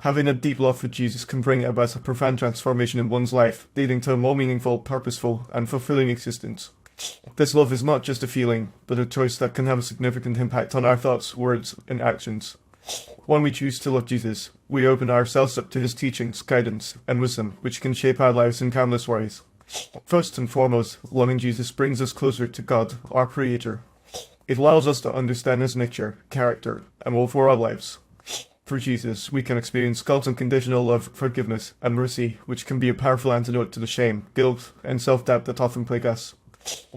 Having a deep love for Jesus can bring about a profound transformation in one's life, leading to a more meaningful, purposeful, and fulfilling existence. This love is not just a feeling, but a choice that can have a significant impact on our thoughts, words, and actions. When we choose to love Jesus, we open ourselves up to his teachings, guidance, and wisdom, which can shape our lives in countless ways. First and foremost, loving Jesus brings us closer to God, our Creator. It allows us to understand his nature, character, and will for our lives. Through Jesus, we can experience God's unconditional love, forgiveness, and mercy, which can be a powerful antidote to the shame, guilt, and self-doubt that often plague us.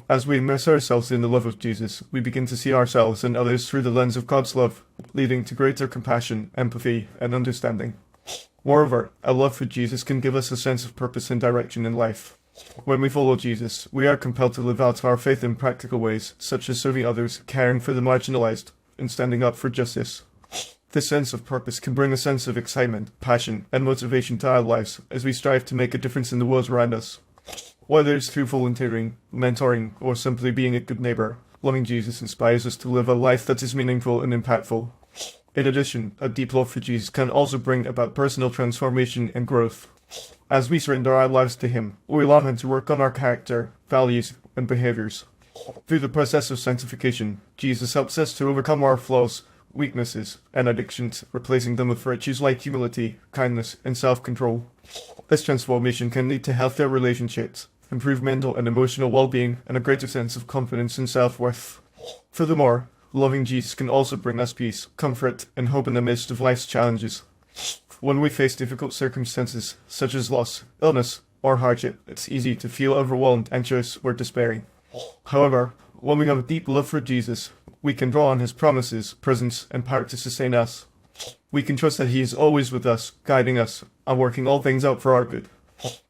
As we immerse ourselves in the love of Jesus, we begin to see ourselves and others through the lens of God's love, leading to greater compassion, empathy, and understanding. Moreover, a love for Jesus can give us a sense of purpose and direction in life. When we follow Jesus, we are compelled to live out our faith in practical ways, such as serving others, caring for the marginalized, and standing up for justice. This sense of purpose can bring a sense of excitement, passion, and motivation to our lives as we strive to make a difference in the world around us. Whether it's through volunteering, mentoring, or simply being a good neighbor, loving Jesus inspires us to live a life that is meaningful and impactful. In addition, a deep love for Jesus can also bring about personal transformation and growth. As we surrender our lives to him, we allow him to work on our character, values, and behaviors. Through the process of sanctification, Jesus helps us to overcome our flaws, weaknesses, and addictions, replacing them with virtues like humility, kindness, and self-control. This transformation can lead to healthier relationships, improved mental and emotional well-being, and a greater sense of confidence and self-worth. Furthermore, loving Jesus can also bring us peace, comfort, and hope in the midst of life's challenges. When we face difficult circumstances, such as loss, illness, or hardship, it's easy to feel overwhelmed, anxious, or despairing. However, when we have a deep love for Jesus, we can draw on his promises, presence, and power to sustain us. We can trust that he is always with us, guiding us, and working all things out for our good.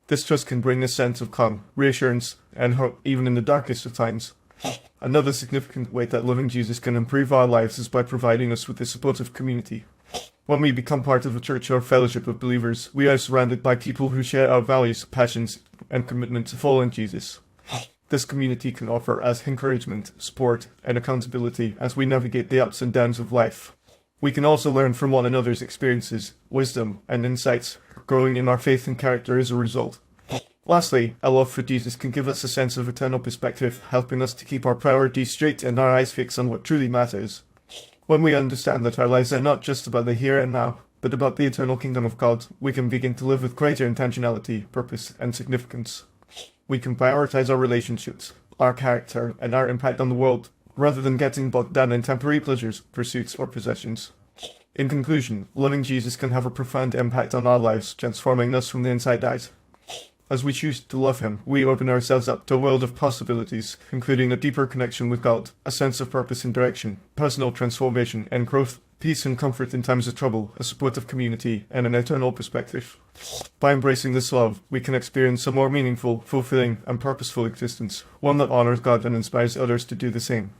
This trust can bring a sense of calm, reassurance, and hope even in the darkest of times. Another significant way that loving Jesus can improve our lives is by providing us with a supportive community. When we become part of a church or fellowship of believers, we are surrounded by people who share our values, passions, and commitment to following Jesus. This community can offer us encouragement, support, and accountability as we navigate the ups and downs of life. We can also learn from one another's experiences, wisdom, and insights, growing in our faith and character as a result. Lastly, a love for Jesus can give us a sense of eternal perspective, helping us to keep our priorities straight and our eyes fixed on what truly matters. When we understand that our lives are not just about the here and now, but about the eternal kingdom of God, we can begin to live with greater intentionality, purpose, and significance. We can prioritize our relationships, our character, and our impact on the world, rather than getting bogged down in temporary pleasures, pursuits, or possessions. In conclusion, loving Jesus can have a profound impact on our lives, transforming us from the inside out. As we choose to love him, we open ourselves up to a world of possibilities, including a deeper connection with God, a sense of purpose and direction, personal transformation and growth, peace and comfort in times of trouble, a supportive community, and an eternal perspective. By embracing this love, we can experience a more meaningful, fulfilling, and purposeful existence, one that honors God and inspires others to do the same.